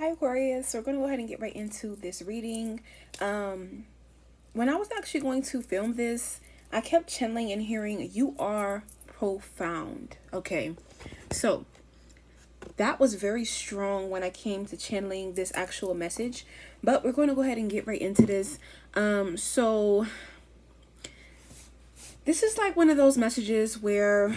Hi Aquarius, so we're going to go ahead and get right into this reading. When I was actually going to film this, I kept channeling and hearing, you are profound. Okay, so that was very strong when I came to channeling this actual message, but we're going to go ahead and get right into this. So this is like one of those messages where,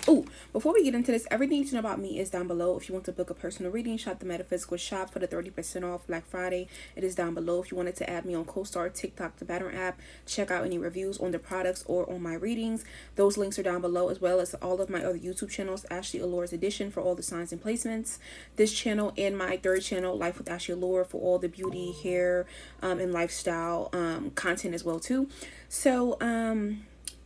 oh, before we get into this, everything you need to know about me is down below. If you want to book a personal reading, shop the Metaphysical Shop for the 30% off Black Friday. It is down below. If you wanted to add me on CoStar, TikTok, the Pattern app, check out any reviews on the products or on my readings. Those links are down below, as well as all of my other YouTube channels, Ashley Allure's Edition for all the signs and placements. This channel and my third channel, Life with Ashley Allure, for all the beauty, hair, and lifestyle content as well too. So,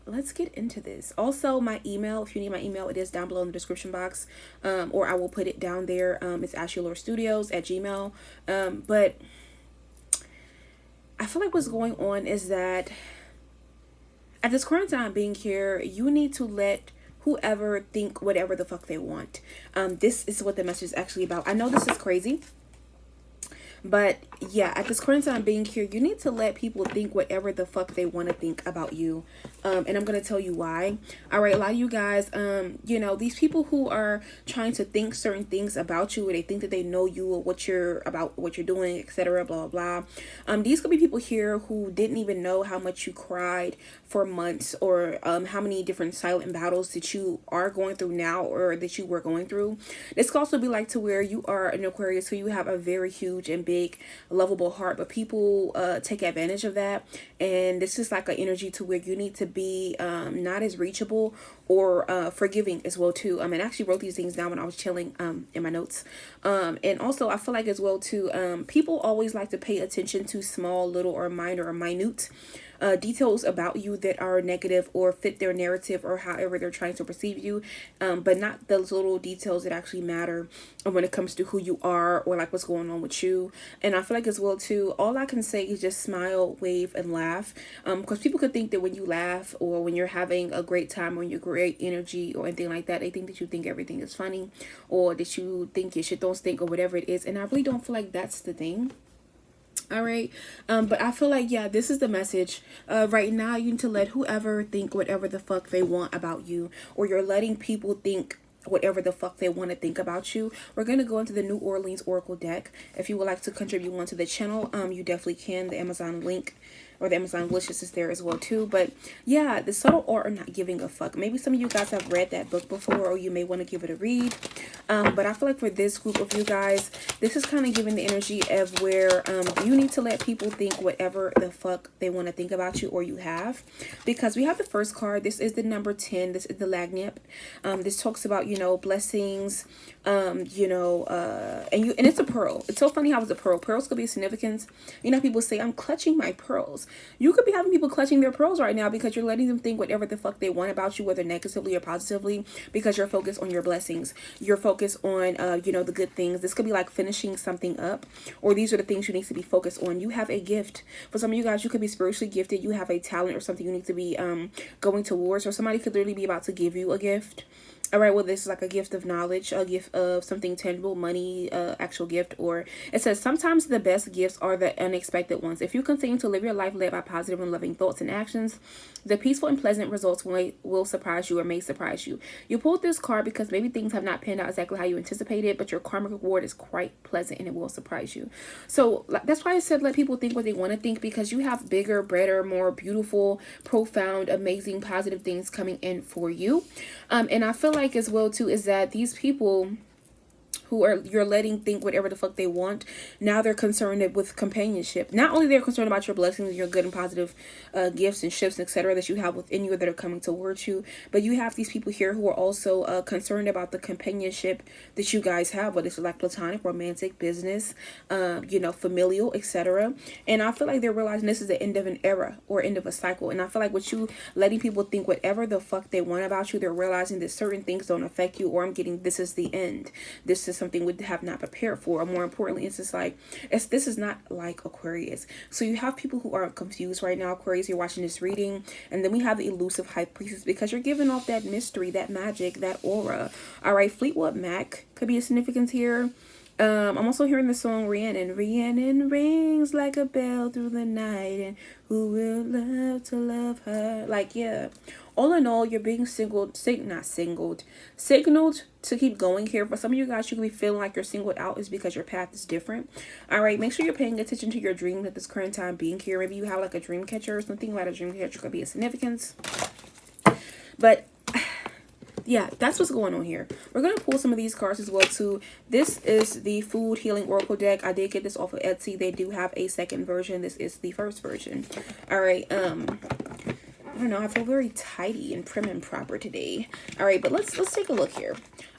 let's get into this. Also, my email, if you need my email, it is down below in the description box, or I will put it down there. It's ashleyallurestudios@gmail. But I feel like what's going on is that at this current time being here, you need to let whoever think whatever the fuck they want. This is what the message is actually about. I know this is crazy, but yeah, at this current time being here, you need to let people think whatever the fuck they want to think about you. And I'm going to tell you why. All right, a lot of you guys, you know, these people who are trying to think certain things about you, or they think that they know you or what you're about, what you're doing, etc., blah, blah, blah. These could be people here who didn't even know how much you cried for months, or how many different silent battles that you are going through now, or that you were going through. This could also be like to where you are an Aquarius who you have a very huge and big lovable heart, but people take advantage of that, and this is like an energy to where you need to be not as reachable or forgiving as well too. And I actually wrote these things down when I was chilling in my notes. And also I feel like as well too, people always like to pay attention to small, little, or minor or minute details about you that are negative or fit their narrative or however they're trying to perceive you, but not those little details that actually matter when it comes to who you are or like what's going on with you. And I feel like as well too, all I can say is just smile, wave, and laugh, because people could think that when you laugh or when you're having a great time or you're great energy or anything like that, they think that you think everything is funny, or that you think your shit don't stink, or whatever it is. And I really don't feel like that's the thing. All right, but I feel like, yeah, this is the message. Right now, you need to let whoever think whatever the fuck they want about you, or you're letting people think whatever the fuck they want to think about you. We're going to go into the New Orleans Oracle deck. If you would like to contribute one to the channel, you definitely can. The Amazon link or the Amazon wishlist is there as well too. But yeah, the subtle art of not giving a fuck. Maybe some of you guys have read that book before, or you may want to give it a read. But I feel like for this group of you guys, this is kind of giving the energy of where you need to let people think whatever the fuck they want to think about you or you have. Because we have the first card. This is the number 10. This is the Lagnip. This talks about, you know, blessings, you know, and it's a pearl. It's so funny how it's a pearl. Pearls could be significance. You know, people say, I'm clutching my pearls. You could be having people clutching their pearls right now because you're letting them think whatever the fuck they want about you, whether negatively or positively, because you're focused on your blessings. You're focused on, you know, the good things. This could be like finishing something up, or these are the things you need to be focused on. You have a gift. For some of you guys, you could be spiritually gifted. You have a talent or something you need to be going towards, or somebody could literally be about to give you a gift. All right, well, this is like a gift of knowledge, a gift of something tangible, money, actual gift. Or it says sometimes the best gifts are the unexpected ones. If you continue to live your life led by positive and loving thoughts and actions, the peaceful and pleasant results will surprise you, or may surprise you. You pulled this card because maybe things have not panned out exactly how you anticipated, but your karmic reward is quite pleasant and it will surprise you. So that's why I said let people think what they want to think, because you have bigger, better, more beautiful, profound, amazing, positive things coming in for you. And I feel like as well too is that these people who are you're letting think whatever the fuck they want, now they're concerned with companionship. Not only they're concerned about your blessings, your good and positive gifts and shifts, etc., that you have within you that are coming towards you, but you have these people here who are also concerned about the companionship that you guys have, whether it's like platonic, romantic, business, you know, familial, etc. And I feel like they're realizing this is the end of an era or end of a cycle. And I feel like with you letting people think whatever the fuck they want about you, they're realizing that certain things don't affect you, or I'm getting this is the end. This is something we have not prepared for. Or more importantly, it's just like, this is not like Aquarius. So you have people who are confused right now, Aquarius, you're watching this reading, and then we have the elusive high priestess, because you're giving off that mystery, that magic, that aura. All right, Fleetwood Mac could be a significance here. I'm also hearing the song Rhiannon. Rhiannon rings like a bell through the night, and who will love to love her? Like, yeah. All in all, you're being signaled to keep going here. For some of you guys, you could be feeling like you're singled out is because your path is different. All right, make sure you're paying attention to your dreams at this current time being here. Maybe you have like a dream catcher or something. About a dream catcher could be a significance. But yeah, that's what's going on here. We're going to pull some of these cards as well too. This is the Food Healing Oracle deck. I did get this off of Etsy. They do have a second version. This is the first version. All right, I don't know, I feel very tidy and prim and proper today. All right, but let's take a look here.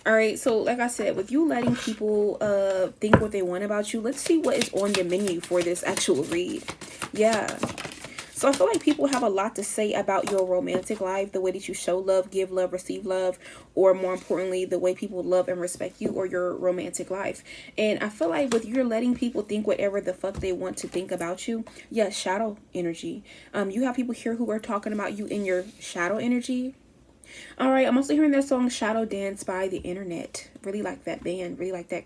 All right, so like I said, with you letting people think what they want about you, let's see what is on the menu for this actual read. Yeah. So I feel like people have a lot to say about your romantic life, the way that you show love, give love, receive love, or more importantly, the way people love and respect you or your romantic life. And I feel like with you're letting people think whatever the fuck they want to think about you, yeah, shadow energy. You have people here who are talking about you in your shadow energy. All right, I'm also hearing that song Shadow Dance by The Internet. Really like that band, really like that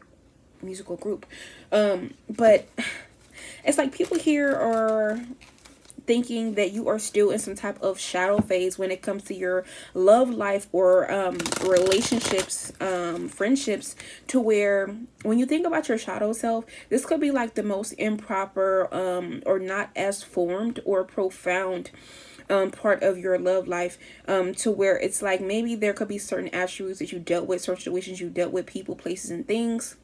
musical group. But it's like people here are thinking that you are still in some type of shadow phase when it comes to your love life or relationships, friendships, to where when you think about your shadow self, this could be like the most improper or not as formed or profound part of your love life, to where it's like maybe there could be certain attributes that you dealt with, certain situations you dealt with, people, places, and things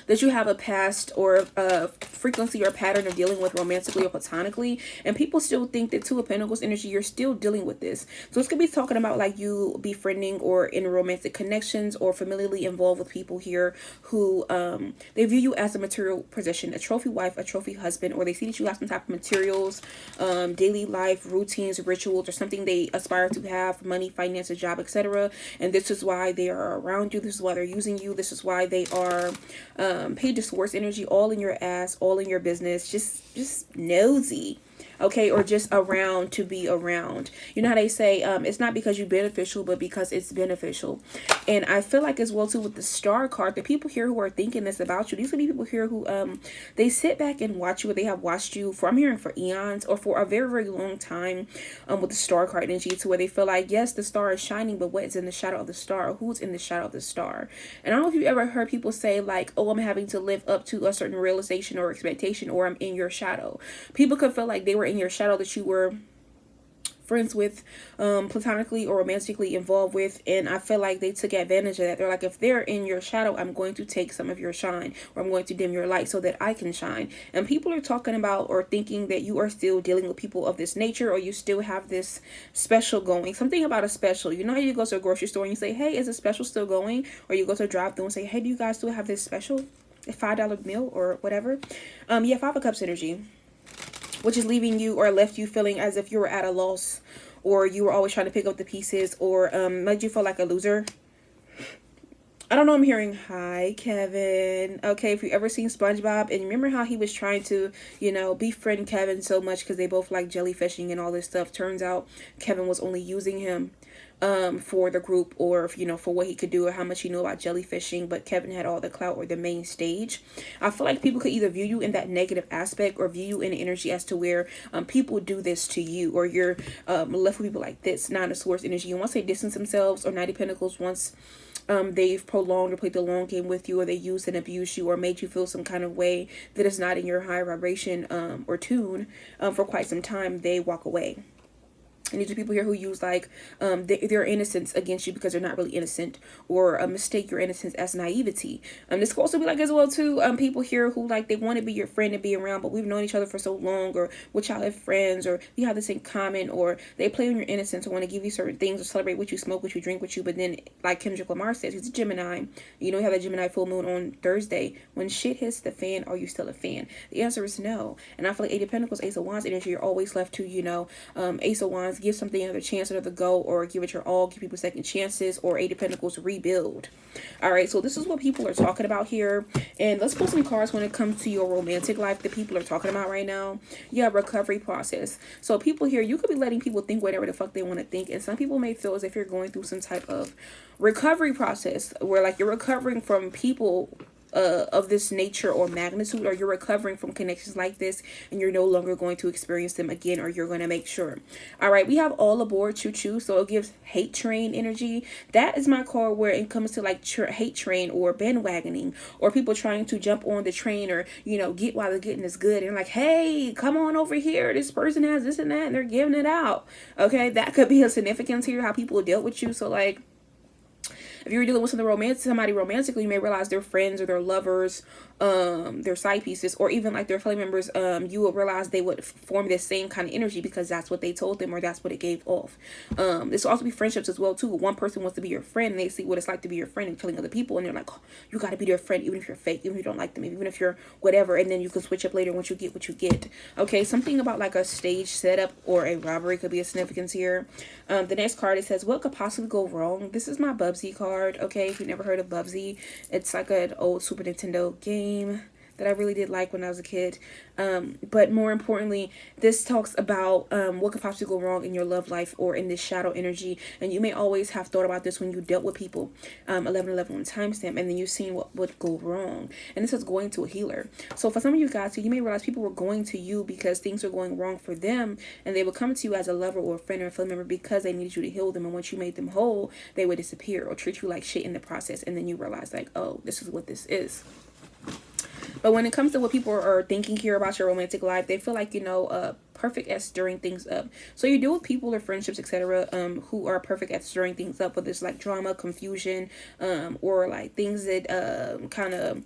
that you have a past or a frequency or pattern of dealing with romantically or platonically, and people still think that Two of Pentacles energy, you're still dealing with this. So this could be talking about like you befriending or in romantic connections or familiarly involved with people here who they view you as a material possession, a trophy wife, a trophy husband, or they see that you have some type of materials, daily life routines, rituals, or something they aspire to have, money, finances, job, etc. And this is why they are around you. This is why they're using you. This is why they are Page of Swords energy, all in your ass, all in your business, just nosy, okay, or just around to be around. You know how they say it's not because you're beneficial, but because it's beneficial. And I feel like as well too with the Star card, the people here who are thinking this about you, these are the people here who they sit back and watch you, or they have watched you for, I'm hearing, for eons or for a very, very long time, with the Star card energy, to where they feel like, yes, the star is shining, but what is in the shadow of the star, or who's in the shadow of the star? And I don't know if you've ever heard people say like, oh, I'm having to live up to a certain realization or expectation, or I'm in your shadow. People could feel like they were in your shadow, that you were friends with, platonically or romantically involved with, and I feel like they took advantage of that. They're like, if they're in your shadow, I'm going to take some of your shine, or I'm going to dim your light so that I can shine. And people are talking about or thinking that you are still dealing with people of this nature, or you still have this special going, something about a special. You know how you go to a grocery store and you say, hey, is a special still going? Or you go to a drive-thru and say, hey, do you guys still have this special, a $5 meal or whatever? Yeah, Five of Cups energy, which is leaving you or left you feeling as if you were at a loss, or you were always trying to pick up the pieces, or made you feel like a loser. I don't know, I'm hearing, hi, Kevin. Okay, if you ever seen SpongeBob, and remember how he was trying to, you know, befriend Kevin so much because they both like jellyfishing and all this stuff. Turns out Kevin was only using him for the group, or you know, for what he could do or how much he knew about jellyfishing, but Kevin had all the clout or the main stage. I feel like people could either view you in that negative aspect, or view you in the energy as to where people do this to you, or you're left with people like this, Nine of Swords energy. And once they distance themselves, or Knight of Pentacles, once they've prolonged or played the long game with you, or they used and abused you, or made you feel some kind of way that is not in your high vibration or tune for quite some time, they walk away. And these are people here who use like their innocence against you because they're not really innocent, or mistake your innocence as naivety. This could also be like as well too people here who like they want to be your friend and be around, but we've known each other for so long, or with childhood friends, or we have this in common, or they play on your innocence or want to give you certain things or celebrate what you, smoke what you, drink with you. But then, like Kendrick Lamar says, he's a Gemini. You know, you have that Gemini full moon on Thursday. When shit hits the fan, are you still a fan? The answer is no. And I feel like Eight of Pentacles, Ace of Wands energy, you're always left to, you know, Ace of Wands, give something another chance, another go, or give it your all, give people second chances, or Eight of Pentacles, rebuild. All right, so this is what people are talking about here. And let's pull some cards when it comes to your romantic life that people are talking about right now. Yeah, recovery process. So people here, you could be letting people think whatever the fuck they want to think, and some people may feel as if you're going through some type of recovery process where like you're recovering from people of this nature or magnitude, or you're recovering from connections like this and you're no longer going to experience them again, or you're going to make sure. All right, we have all aboard choo choo, so it gives hate train energy. That is my card where it comes to like hate train or bandwagoning, or people trying to jump on the train, or get while the getting is good, and like, hey, come on over here, this person has this and that and they're giving it out. Okay, that could be a significance here, how people dealt with you. So like, if you're dealing with somebody romantically, you may realize their friends or their lovers, their side pieces, or even like their family members, you will realize they would form this same kind of energy because that's what they told them, or that's what it gave off. This will also be friendships as well too. One person wants to be your friend and they see what it's like to be your friend and telling other people, and they're like, oh, you got to be their friend even if you're fake, even if you don't like them, even if you're whatever, and then you can switch up later once you get what you get. Okay, something about like a stage setup or a robbery could be a significance here. The next card, it says, what could possibly go wrong? This is my Bubsy card. Okay, if you've never heard of Bubsy, it's like an old Super Nintendo game that I really did like when I was a kid. But more importantly, this talks about what could possibly go wrong in your love life or in this shadow energy. And you may always have thought about this when you dealt with people. 1111 on timestamp, and then you've seen what would go wrong. And this is going to a healer. So for some of you guys, you may realize people were going to you because things are going wrong for them, and they would come to you as a lover or a friend or a family member because they needed you to heal them. And once you made them whole, they would disappear or treat you like shit in the process. And then you realize like, oh, this is what this is. But when it comes to what people are thinking here about your romantic life, they feel like, perfect at stirring things up. So you deal with people or friendships, etc., who are perfect at stirring things up, whether it's like drama, confusion, or like things that kind of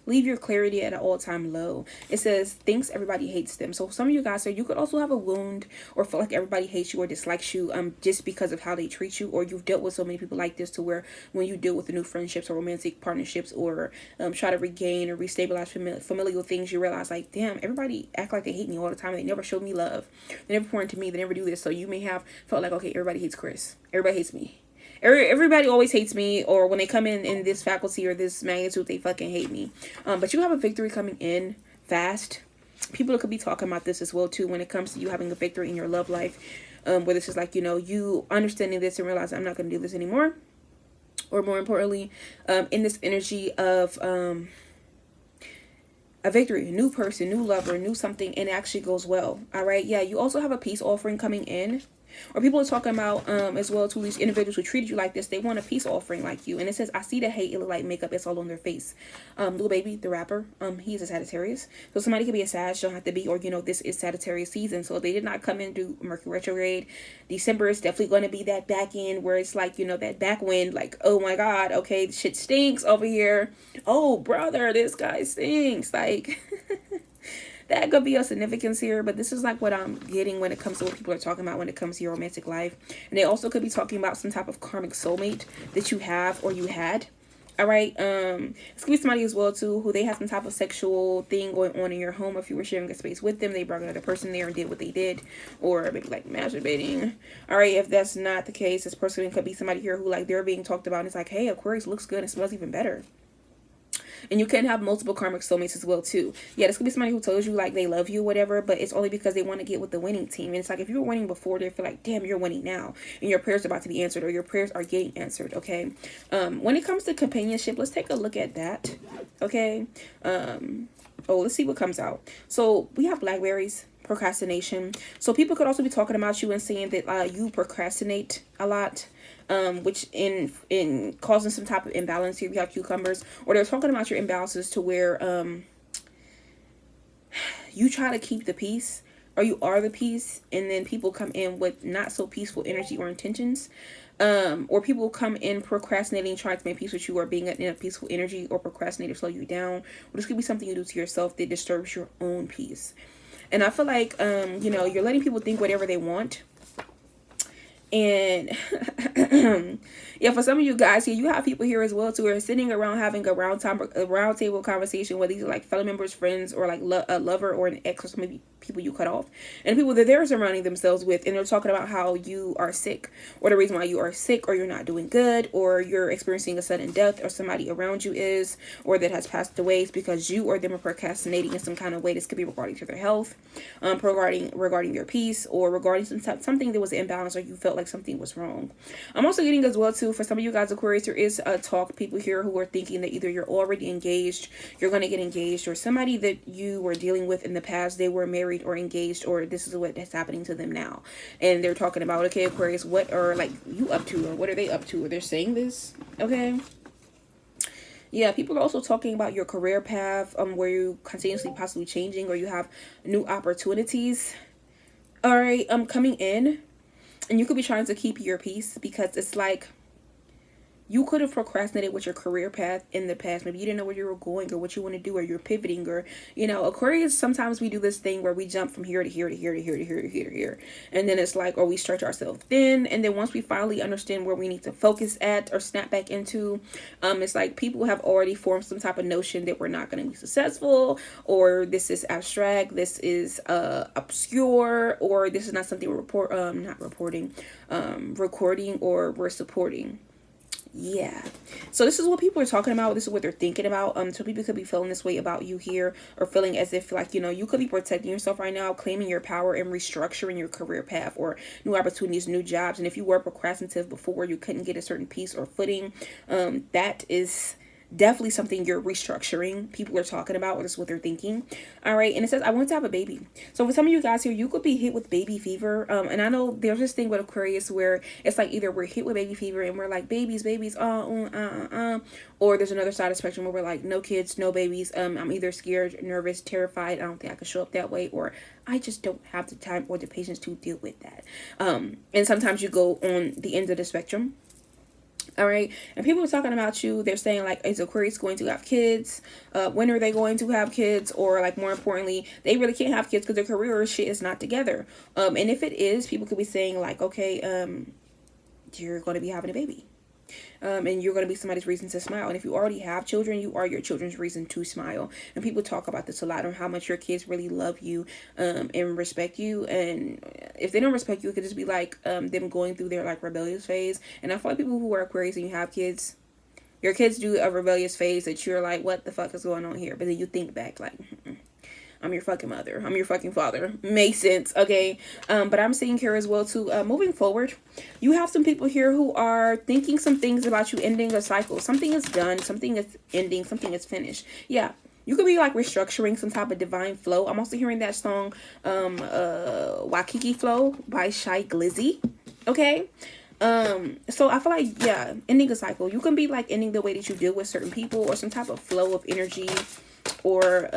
leave your clarity at an all-time low. It says thinks everybody hates them. So some of you guys, so you could also have a wound or feel like everybody hates you or dislikes you just because of how they treat you, or you've dealt with so many people like this to where when you deal with the new friendships or romantic partnerships, or try to regain or restabilize familial things, you realize like, damn, everybody act like they hate me all the time. They never showed me love. They never pour into me. They never do this. So you may have felt like, okay, everybody hates Chris. Everybody hates me. Everybody always hates me, or when they come in this faculty or this magnitude, they fucking hate me. But you have a victory coming in fast. People could be talking about this as well too when it comes to you having a victory in your love life, where this is like, you understanding this and realizing I'm not going to do this anymore, or more importantly, in this energy of a victory, a new person, new lover, new something, and it actually goes well. All right, yeah, you also have a peace offering coming in. Or people are talking about as well to these individuals who treated you like this. They want a peace offering like you. And it says, I see the hate. It look like makeup. It's all on their face. Lil Baby, the rapper, he's a Sagittarius. So somebody could be a Sag. Don't have to be. Or, this is Sagittarius season. So they did not come in do Mercury retrograde. December is definitely going to be that back end where it's like, that back wind. Like, oh my God. Okay, shit stinks over here. Oh, brother, this guy stinks. Like... That could be a significance here, but this is like what I'm getting when it comes to what people are talking about when it comes to your romantic life. And they also could be talking about some type of karmic soulmate that you have or you had. All right. This could be somebody as well too who they have some type of sexual thing going on in your home. If you were sharing a space with them, they brought another person there and did what they did, or maybe like masturbating. All right. If that's not the case, this person could be somebody here who like they're being talked about and it's like, hey, Aquarius looks good and smells even better. And you can have multiple karmic soulmates as well too. Yeah, this could be somebody who tells you like they love you, whatever, but it's only because they want to get with the winning team. And it's like if you were winning before, they feel like, damn, you're winning now, and your prayers are about to be answered, or your prayers are getting answered. Okay. When it comes to companionship, let's take a look at that. Okay. Let's see what comes out. So we have blackberries. Procrastination. So people could also be talking about you and saying that you procrastinate a lot, which in causing some type of imbalance here. We have cucumbers, or they're talking about your imbalances to where you try to keep the peace, or you are the peace, and then people come in with not so peaceful energy or intentions, or people come in procrastinating, trying to make peace with you, or being in a peaceful energy, or procrastinate or slow you down. Or this could be something you do to yourself that disturbs your own peace. And I feel like, you're letting people think whatever they want. And yeah, for some of you guys here, you have people here as well too who are sitting around having a round table conversation where these are like fellow members, friends, or like a lover or an ex, or some maybe people you cut off, and people that they're surrounding themselves with, and they're talking about how you are sick, or the reason why you are sick, or you're not doing good, or you're experiencing a sudden death, or somebody around you is, or that has passed away. It's because you or them are procrastinating in some kind of way. This could be regarding to their health, regarding their peace, or regarding something that was an imbalance, or you felt like something was wrong. I'm also getting as well too, for some of you guys Aquarius, there is a talk, people here who are thinking that either you're already engaged, you're going to get engaged, or somebody that you were dealing with in the past, they were married or engaged, or this is what is happening to them now. And they're talking about, okay, Aquarius, what are like you up to, or what are they up to, or they're saying this, okay? Yeah, people are also talking about your career path, where you continuously possibly changing, or you have new opportunities, all right, coming in, and you could be trying to keep your peace, because it's like you could have procrastinated with your career path in the past. Maybe you didn't know where you were going or what you want to do, or you're pivoting, or, you know, Aquarius, sometimes we do this thing where we jump from here to here to here to here to here to here to here. And then it's like, or we stretch ourselves thin. And then once we finally understand where we need to focus at or snap back into, it's like people have already formed some type of notion that we're not going to be successful, or this is abstract, this is obscure, or this is not something we're recording, or we're supporting. Yeah, so this is what people are talking about. This is what they're thinking about. So people could be feeling this way about you here, or feeling as if, like, you know, you could be protecting yourself right now, claiming your power and restructuring your career path, or new opportunities, new jobs. And if you were procrastinative before, you couldn't get a certain piece or footing, that is definitely something you're restructuring. People are talking about, or this is what they're thinking. All right, and it says, I want to have a baby. So for some of you guys here, you could be hit with baby fever. And I know there's this thing with Aquarius where it's like either we're hit with baby fever and we're like, babies, or there's another side of the spectrum where we're like, no kids, no babies. I'm either scared, nervous, terrified, I don't think I could show up that way, or I just don't have the time or the patience to deal with that. And sometimes you go on the end of the spectrum. All right, and people are talking about you. They're saying, like, is Aquarius going to have kids? When are they going to have kids? Or, like, more importantly, they really can't have kids because their career or shit is not together. And if it is, people could be saying, like, okay, you're going to be having a baby. And you're going to be somebody's reason to smile. And if you already have children, you are your children's reason to smile. And people talk about this a lot, on how much your kids really love you, and respect you. And if they don't respect you, it could just be like them going through their like rebellious phase. And I feel like people who are Aquarius and you have kids, your kids do a rebellious phase that you're like, what the fuck is going on here? But then you think back like, I'm your fucking mother, I'm your fucking father. Makes sense, okay? But I'm seeing here as well too, moving forward, you have some people here who are thinking some things about you ending a cycle. Something is done, something is ending, something is finished. Yeah, you could be like restructuring some type of divine flow. I'm also hearing that song, Waikiki Flow by Shy Glizzy, okay? So I feel like, yeah, ending a cycle. You can be like ending the way that you deal with certain people, or some type of flow of energy, or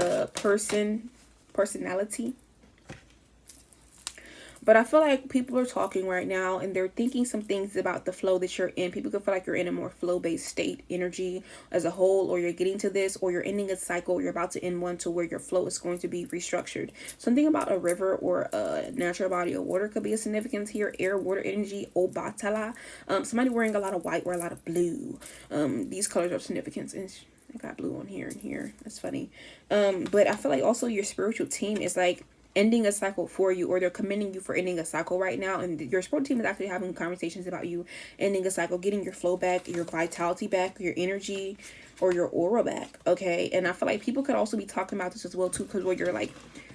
personality. But I feel like people are talking right now and they're thinking some things about the flow that you're in. People could feel like you're in a more flow-based state, energy as a whole, or you're getting to this, or you're ending a cycle, you're about to end one, to where your flow is going to be restructured. Something about a river or a natural body of water could be a significance here. Air, water, energy, Obatala. Somebody wearing a lot of white or a lot of blue. These colors are significance. And I got blue on here and here. That's funny. But I feel like also your spiritual team is like ending a cycle for you, or they're commending you for ending a cycle right now. And your spiritual team is actually having conversations about you ending a cycle, getting your flow back, your vitality back, your energy, or your aura back. Okay. And I feel like people could also be talking about this as well too, because where you're like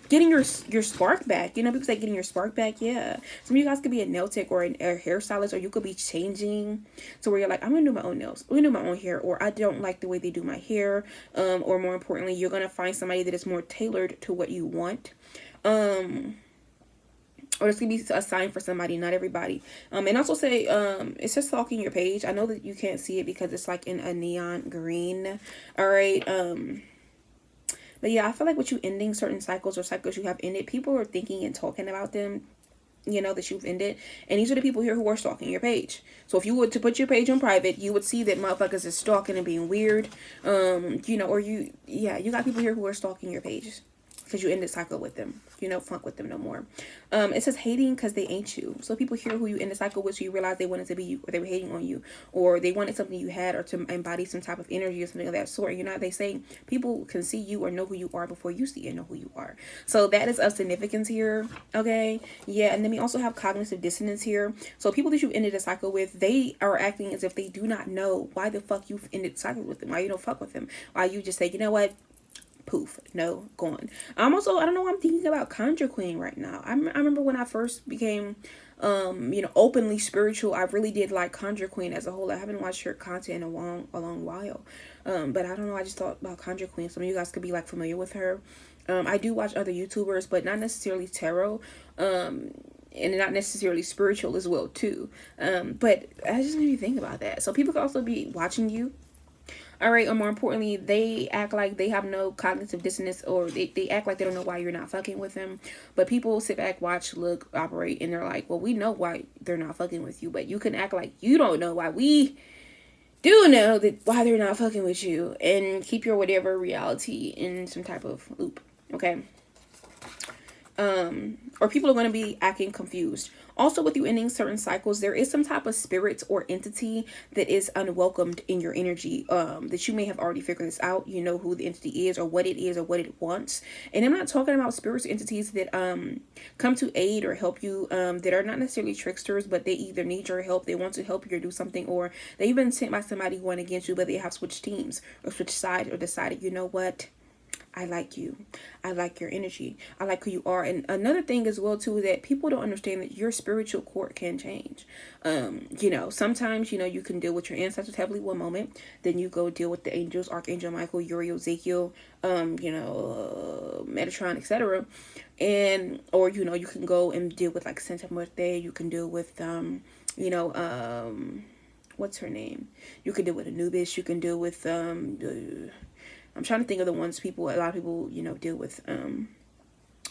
getting your spark back, you know, because like getting your spark back. Yeah, some of you guys could be a nail tech or a hairstylist, or you could be changing to where you're like, I'm gonna do my own nails, I'm gonna do my own hair, or I don't like the way they do my hair, or more importantly, you're gonna find somebody that is more tailored to what you want, or it's gonna be a sign for somebody, not everybody. And also say, it's just stalking your page. I know that you can't see it because it's like in a neon green. All right. But yeah, I feel like with you ending certain cycles, or cycles you have ended, people are thinking and talking about them, you know, that you've ended. And these are the people here who are stalking your page. So if you were to put your page on private, you would see that motherfuckers is stalking and being weird. You know, or you got people here who are stalking your page because you ended cycle with them. You know, funk with them no more. It says hating because they ain't you. So people here who you end the cycle with, so you realize they wanted to be you, or they were hating on you, or they wanted something you had, or to embody some type of energy or something of that sort. You know, they say people can see you or know who you are before you see and know who you are. So that is of significance here. Okay. Yeah. And then we also have cognitive dissonance here. So people that you ended a cycle with, they are acting as if they do not know why the fuck you've ended the cycle with them, why you don't fuck with them, why you just say, you know what, poof, no, gone. I'm also, I don't know why I'm thinking about Conjure Queen right now. I remember when I first became, openly spiritual, I really did like Conjure Queen as a whole. I haven't watched her content in a long while. But I don't know, I just thought about Conjure Queen. Some of you guys could be like familiar with her. I do watch other YouTubers, but not necessarily tarot. And not necessarily spiritual as well too. But I just made me think about that. So people could also be watching you. All right, or more importantly, they act like they have no cognitive dissonance, or they act like they don't know why you're not fucking with them. But people sit back, watch, look, operate, and they're like, well, we know why they're not fucking with you, but you can act like you don't know why we do know that why they're not fucking with you, and keep your whatever reality in some type of loop. Okay. Or people are going to be acting confused. Also, with you ending certain cycles, there is some type of spirit or entity that is unwelcomed in your energy, that you may have already figured this out. You know who the entity is, or what it wants. And I'm not talking about spirits or entities that come to aid or help you, that are not necessarily tricksters, but they either need your help, they want to help you or do something, or they've been sent by somebody going against you, but they have switched teams or switched sides, or decided, you know what, I like you. I like your energy. I like who you are. And another thing as well too, that people don't understand, that your spiritual core can change. Sometimes, you can deal with your ancestors heavily one moment, then you go deal with the angels, Archangel Michael, Uriel, Ezekiel, Metatron, etc. And, or, you can go and deal with like Santa Muerte. You can deal with, what's her name? You can deal with Anubis. You can deal with, I'm trying to think of the ones a lot of people, deal with.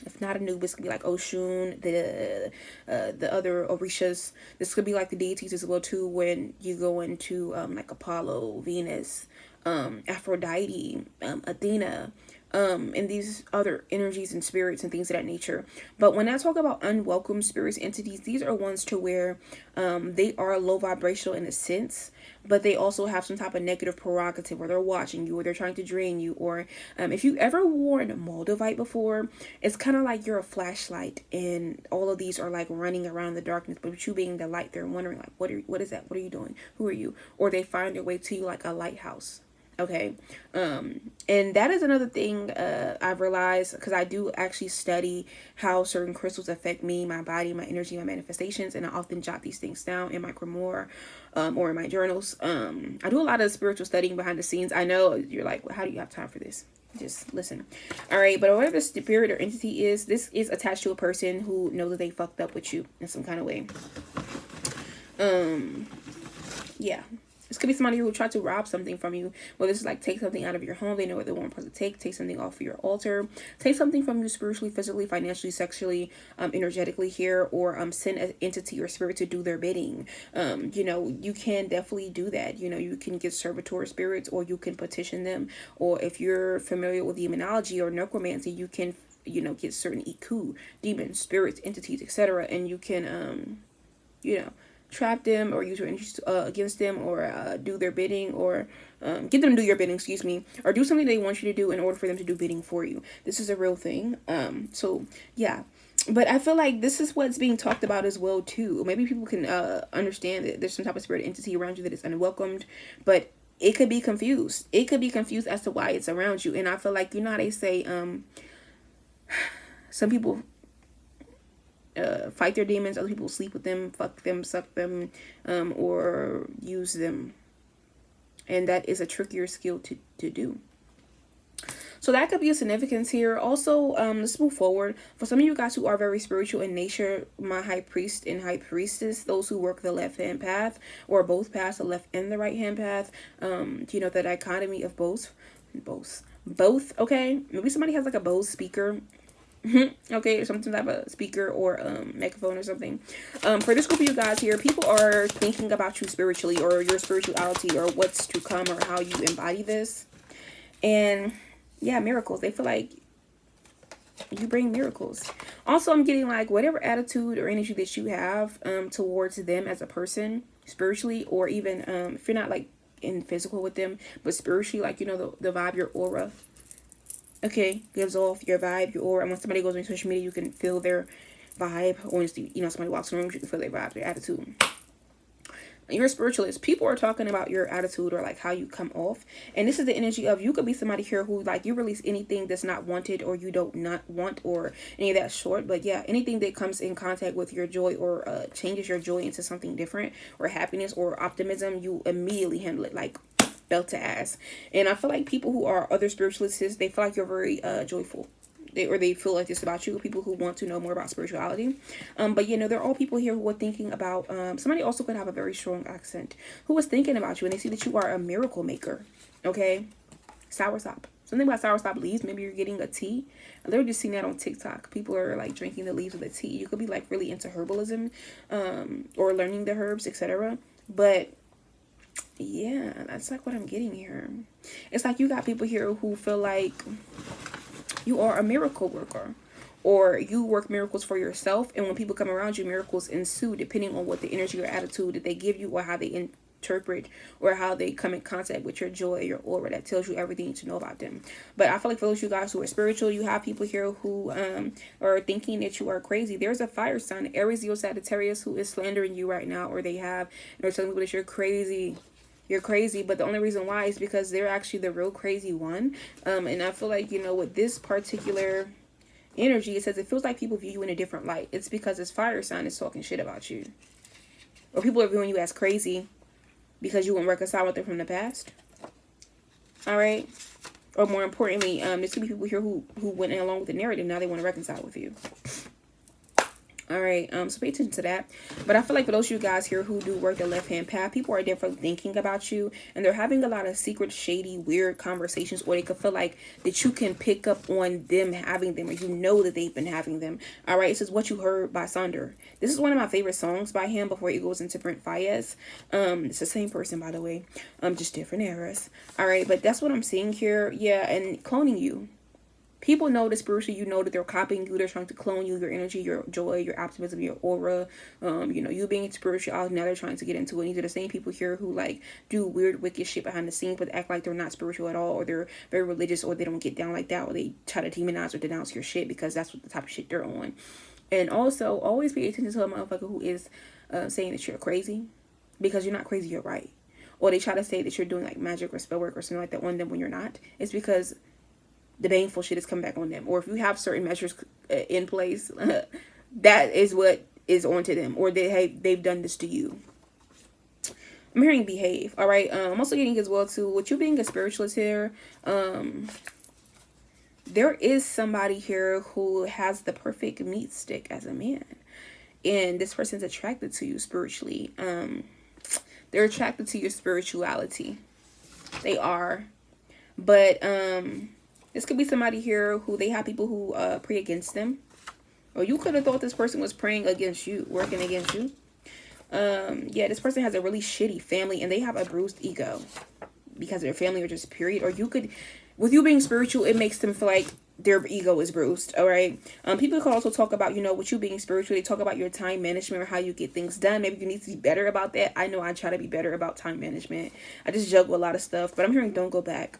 If not Anubis, could be like Oshun, the other Orishas. This could be like the deities as well too, when you go into like Apollo, Venus, Aphrodite, Athena, and these other energies and spirits and things of that nature. But when I talk about unwelcome spirits, entities, these are ones to where they are low vibrational in a sense, but they also have some type of negative prerogative, or they're watching you, or they're trying to drain you, or if you ever worn Moldavite before, it's kind of like you're a flashlight, and all of these are like running around the darkness, but with you being the light, they're wondering like, what is that? What are you doing? Who are you? Or they find their way to you like a lighthouse. Okay. And that is another thing I've realized, because I do actually study how certain crystals affect me, my body, my energy, my manifestations, and I often jot these things down in my grimoire, or in my journals. I do a lot of spiritual studying behind the scenes. I know you're like, well, how do you have time for this? Just listen. All right, but whatever the spirit or entity is, this is attached to a person who knows that they fucked up with you in some kind of way. Yeah. This could be somebody who tried to rob something from you. Whether it's like take something out of your home, they know what they want to take something off of your altar, take something from you spiritually, physically, financially, sexually, energetically here, or send an entity or spirit to do their bidding. You can definitely do that. You can get servitor spirits, or you can petition them, or if you're familiar with demonology or necromancy, you can get certain iku, demons, spirits, entities, etc., and you can trap them or use your energy against them, or do their bidding, or get them to do your bidding, excuse me, or do something they want you to do in order for them to do bidding for you. This is a real thing. So yeah, but I feel like this is what's being talked about as well too. Maybe people can understand that there's some type of spirit entity around you that is unwelcomed, but it could be confused. It could be confused as to why it's around you. And I feel like, how they say, some people fight their demons, other people sleep with them, fuck them, suck them, or use them. And that is a trickier skill to do. So that could be a significance here. Also, let's move forward. For some of you guys who are very spiritual in nature, my high priest and high priestess, those who work the left hand path, or both paths, the left and the right hand path, the dichotomy of both, okay? Maybe somebody has like a Bose speaker, okay, or some type of speaker or microphone or something. For this group of you guys here, people are thinking about you spiritually, or your spirituality, or what's to come, or how you embody this. And yeah, miracles. They feel like you bring miracles. Also, I'm getting like whatever attitude or energy that you have towards them as a person spiritually, or even if you're not like in physical with them, but spiritually, like the vibe, your aura, okay, gives off your vibe, your aura. And when somebody goes on social media, you can feel their vibe. Or when somebody walks in the room, you can feel their vibe, their attitude. You're a spiritualist. People are talking about your attitude or like how you come off. And this is the energy of, you could be somebody here who like, you release anything that's not wanted or you don't not want or any of that short. But yeah, anything that comes in contact with your joy or changes your joy into something different or happiness or optimism, you immediately handle it like belt to ass. And I feel like people who are other spiritualists, they feel like you're very joyful. They feel like this about you, people who want to know more about spirituality. But you know, there are all people here who are thinking about, somebody also could have a very strong accent, who was thinking about you and they see that you are a miracle maker. Okay. Soursop. Something about soursop leaves. Maybe you're getting a tea. I literally just seen that on TikTok. People are like drinking the leaves of the tea. You could be like really into herbalism, or learning the herbs, etc. But yeah, that's like what I'm getting here. It's like you got people here who feel like you are a miracle worker, or you work miracles for yourself, and when people come around you, miracles ensue depending on what the energy or attitude that they give you, or how they interpret or how they come in contact with your joy, your aura. That tells you everything you need to know about them. But I feel like for those of you guys who are spiritual, you have people here who are thinking that you are crazy. There's a fire sign, Aries, Leo, Sagittarius, who is slandering you right now, or they're telling people that you're crazy. You're crazy, but the only reason why is because they're actually the real crazy one. And I feel like, you know, with this particular energy, it says it feels like people view you in a different light. It's because this fire sign is talking shit about you, or people are viewing you as crazy because you won't reconcile with them from the past. All right. Or more importantly, there's gonna be people here who went along with the narrative. Now they want to reconcile with you. All right, so pay attention to that. But I feel like for those of you guys here who do work the left-hand path, people are definitely thinking about you, and they're having a lot of secret, shady, weird conversations, or they could feel like that you can pick up on them having them, or you know that they've been having them. All right, it says What You Heard by Sonder. This is one of my favorite songs by him before he goes into Brent Fayez. It's the same person, by the way, just different eras. All right, but that's what I'm seeing here. Yeah, and cloning you. People know that spiritually, you know that they're copying you. They're trying to clone you, your energy, your joy, your optimism, your aura. You know, you being spiritual. Now they're trying to get into it. These are the same people here who like do weird, wicked shit behind the scenes, but act like they're not spiritual at all, or they're very religious, or they don't get down like that, or they try to demonize or denounce your shit because that's what the type of shit they're on. And also, always pay attention to a motherfucker who is saying that you're crazy, because you're not crazy, you're right. Or they try to say that you're doing like magic or spell work or something like that on them when you're not. It's because the baneful shit is coming back on them. Or if you have certain measures in place, that is what is onto them. Or they've done this to you. I'm hearing behave. All right. I'm also getting as well too, with you being a spiritualist here, there is somebody here who has the perfect meat stick as a man. And this person's attracted to you spiritually. They're attracted to your spirituality. They are. But this could be somebody here who they have people who pray against them. Or you could have thought this person was praying against you, working against you. Yeah, this person has a really shitty family and they have a bruised ego because of their family, or just period. Or you could, with you being spiritual, it makes them feel like their ego is bruised. All right. People could also talk about, you know, with you being spiritual, they talk about your time management or how you get things done. Maybe you need to be better about that. I know I try to be better about time management. I just juggle a lot of stuff, but I'm hearing don't go back.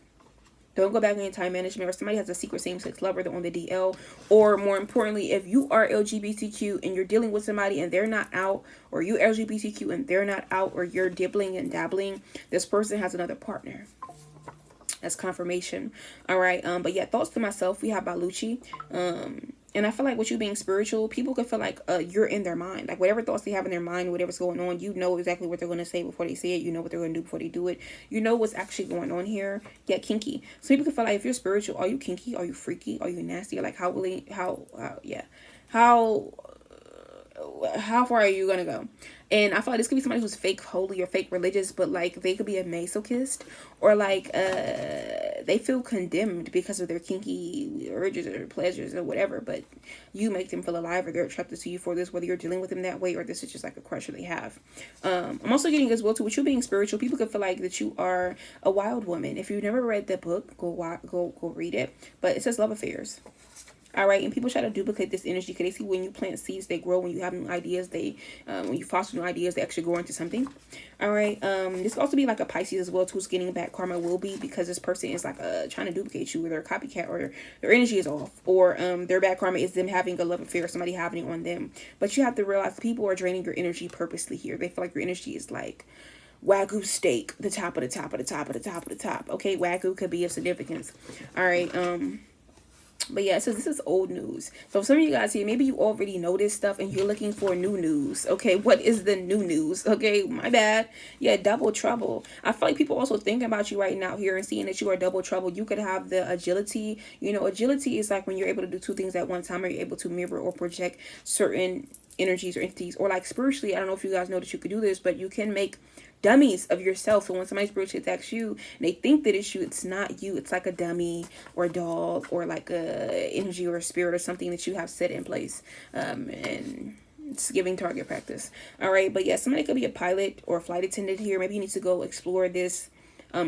Don't go back on your time management, or somebody has a secret same-sex lover, they're on the DL. Or more importantly, if you are LGBTQ and you're dealing with somebody and they're not out, or you LGBTQ and they're not out, or you're dibbling and dabbling, this person has another partner. That's confirmation. All right. But yeah, thoughts to myself, we have Baluchi. And I feel like with you being spiritual, people could feel like you're in their mind. Like whatever thoughts they have in their mind, whatever's going on, you know exactly what they're going to say before they say it. You know what they're going to do before they do it. You know what's actually going on here. Yeah, kinky. So people could feel like if you're spiritual, are you kinky? Are you freaky? Are you nasty? Like how far are you going to go? And I feel like this could be somebody who's fake holy or fake religious, but like they could be a masochist, or like they feel condemned because of their kinky urges or pleasures or whatever, but you make them feel alive, or they're attracted to you for this, whether you're dealing with them that way or this is just like a crush that they have. I'm also getting as well too, with you being spiritual, people could feel like that you are a wild woman. If you've never read the book, go read it. But it says love affairs. All right, and people try to duplicate this energy because they see when you plant seeds, they grow. When you have new ideas, when you foster new ideas, they actually grow into something. All right, this could also be like a Pisces as well, too. Who's getting back karma will be because this person is like trying to duplicate you, or they're a copycat, or their energy is off, or their bad karma is them having a love affair, or somebody having it on them. But you have to realize people are draining your energy purposely here. They feel like your energy is like Wagyu steak, the top of the top of the top of the top of the top. Okay, Wagyu could be of significance. All right, but yeah, so this is old news. So some of you guys here, maybe you already know this stuff and you're looking for new news. Okay, what is the new news? Okay, my bad. Yeah, double trouble. I feel like people also thinking about you right now here and seeing that you are double trouble. You could have the agility. You know, agility is like when you're able to do two things at one time, or you're able to mirror or project certain energies or entities, or like spiritually. I don't know if you guys know that you could do this, but you can make dummies of yourself. So when somebody spiritually attacks you and they think that it's you, it's not you. It's like a dummy or a doll or like a energy or a spirit or something that you have set in place. And it's giving target practice. All right, but yeah, somebody could be a pilot or a flight attendant here. Maybe you need to go explore this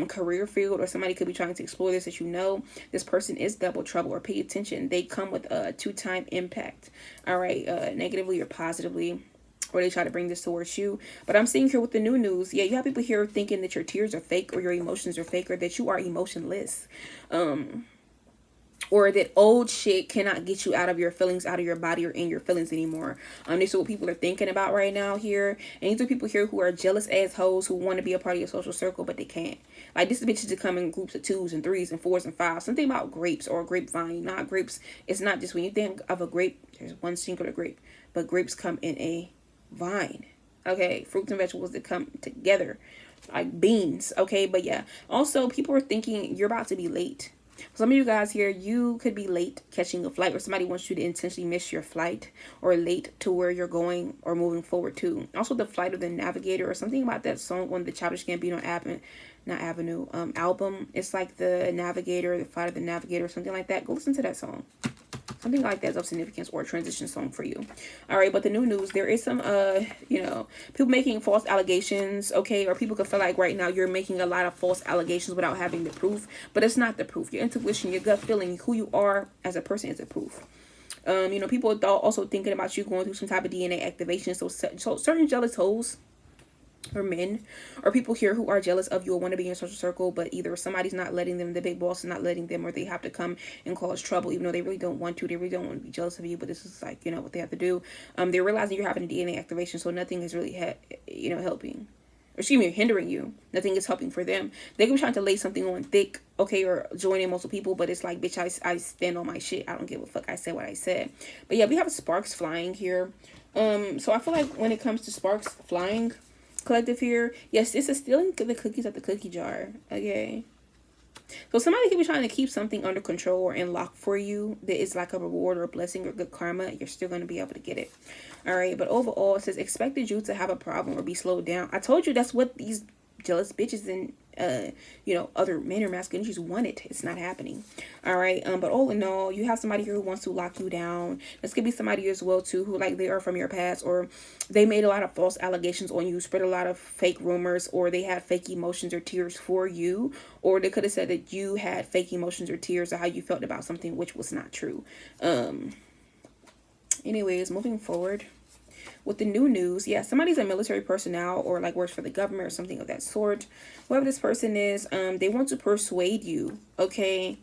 career field, or somebody could be trying to explore this, that you know this person is double trouble, or pay attention. They come with a two-time impact. All right, negatively or positively, or they try to bring this towards you. But I'm seeing here with the new news, yeah, you have people here thinking that your tears are fake, or your emotions are fake, or that you are emotionless, or that old shit cannot get you out of your feelings, out of your body, or in your feelings anymore. This is what people are thinking about right now here. And these are people here who are jealous assholes who want to be a part of your social circle, but they can't. Like, this bitches to come in groups of 2s and 3s and 4s and 5s. Something about grapes or grapevine, not grapes. It's not just when you think of a grape, there's one singular grape, but grapes come in a vine. Okay, fruits and vegetables that come together like beans. Okay, but yeah, also people are thinking you're about to be late. Some of you guys here, you could be late catching a flight, or somebody wants you to intentionally miss your flight, or late to where you're going or moving forward to. Also, the flight of the navigator, or something about that song on the Childish Gambino album. It's like the navigator, the flight of the navigator, or something like that. Go listen to that song. Something like that's of significance, or a transition song for you. All right, but the new news, there is some, people making false allegations, okay? Or people could feel like right now you're making a lot of false allegations without having the proof, but it's not the proof. Your intuition, your gut feeling, who you are as a person is the proof. People are also thinking about you going through some type of DNA activation. So certain jealous hoes, or men, or people here who are jealous of you or want to be in your social circle, but either somebody's not letting them, the big boss is not letting them, or they have to come and cause trouble even though they really don't want to. They really don't want to be jealous of you, but this is like, what they have to do. They're realizing you're having a DNA activation, so nothing is really helping, or hindering you. Nothing is helping for them. They could be trying to lay something on thick, okay, or join in multiple people, but it's like, bitch, I stand on my shit. I don't give a fuck. I said what I said. But yeah, we have sparks flying here. So I feel like when it comes to sparks flying, collective here, yes, this is stealing the cookies at the cookie jar. Okay, so somebody could be trying to keep something under control or in lock for you that is like a reward or a blessing or good karma. You're still going to be able to get it. All right, but overall it says expected you to have a problem or be slowed down. I told you that's what these jealous bitches and other men or masculine energies wanted. It's not happening. All right, but all in all, you have somebody here who wants to lock you down. This could be somebody as well too who, like, they are from your past, or they made a lot of false allegations on you, spread a lot of fake rumors, or they had fake emotions or tears for you, or they could have said that you had fake emotions or tears or how you felt about something, which was not true. Anyways, moving forward with the new news, yeah, somebody's a military personnel or like works for the government or something of that sort. Whoever this person is, they want to persuade you, okay,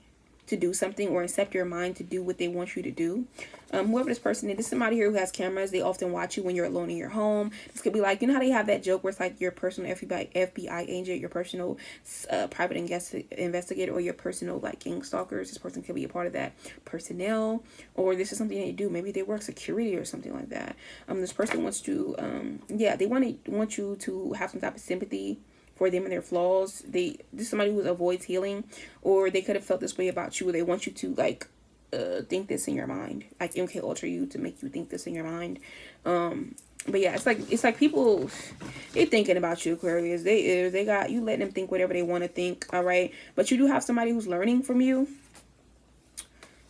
to do something, or accept your mind to do what they want you to do. Whoever this person is, this is somebody here who has cameras. They often watch you when you're alone in your home. This could be like, how they have that joke where it's like your personal FBI agent, your personal private investigator, or your personal like gang stalkers. This person could be a part of that personnel, or this is something they do. Maybe they work security or something like that. This person wants to, they want you to have some type of sympathy for them and their flaws. This is somebody who avoids healing, or they could have felt this way about you. They want you to like think this in your mind, like MK Ultra you, to make you think this in your mind. But yeah, it's like people, they thinking about you, Aquarius. They got you, letting them think whatever they want to think. All right, but you do have somebody who's learning from you.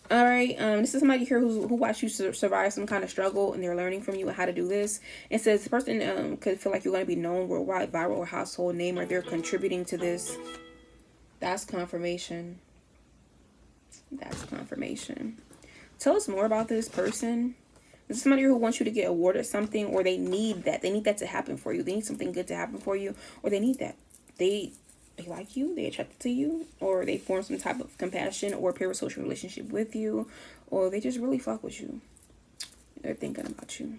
All right, this is somebody here who watched you survive some kind of struggle, and they're learning from you how to do this. It says the person could feel like you're going to be known worldwide, viral, or household name, or they're contributing to this. That's confirmation. That's confirmation. Tell us more about this person. This is somebody who wants you to get awarded something, or they need that. They need that to happen for you. They need something good to happen for you, or they need that. They like you, they attracted to you, or they form some type of compassion or parasocial relationship with you, or they just really fuck with you. They're thinking about you.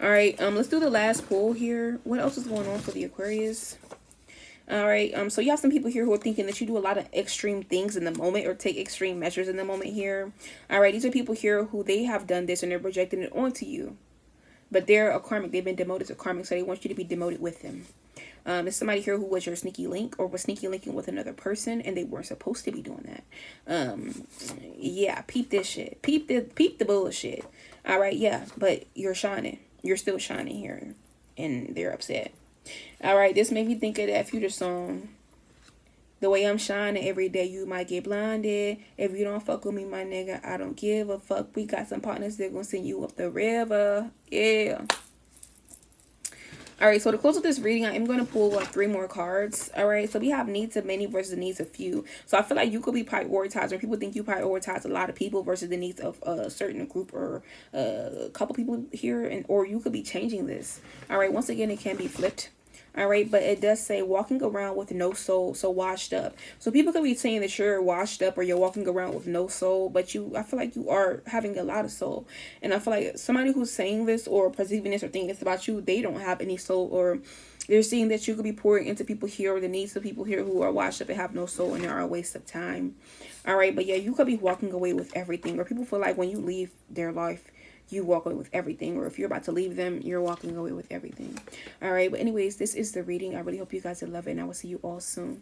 All right, let's do the last pull here. What else is going on for the Aquarius? All right, so you have some people here who are thinking that you do a lot of extreme things in the moment, or take extreme measures in the moment here. All right, these are people here who they have done this and they're projecting it onto you. But they're a karmic. They've been demoted to karmic, so they want you to be demoted with them. There's somebody here who was your sneaky link, or was sneaky linking with another person, and they weren't supposed to be doing that. Yeah, peep this shit. Peep the bullshit. All right, yeah, but you're shining. You're still shining here, and they're upset. All right, this made me think of that Future song. The way I'm shining every day, you might get blinded. If you don't fuck with me, my nigga, I don't give a fuck. We got some partners that gonna send you up the river. Yeah. All right, so to close with this reading, I am going to pull like 3 more cards. All right, so we have needs of many versus the needs of few. So I feel like you could be prioritized, or people think you prioritize a lot of people versus the needs of a certain group or a couple people here, and or you could be changing this. All right, once again, it can be flipped. All right, but it does say walking around with no soul, so washed up. So people could be saying that you're washed up or you're walking around with no soul, but I feel like you are having a lot of soul. And I feel like somebody who's saying this or perceiving this or thinking it's about you, they don't have any soul, or they're seeing that you could be pouring into people here, or the needs of people here who are washed up and have no soul, and they are a waste of time. All right, but yeah, you could be walking away with everything, or people feel like when you leave their life, you walk away with everything, or if you're about to leave them, you're walking away with everything. All right, but anyways, this is the reading. I really hope you guys will love it, and I will see you all soon.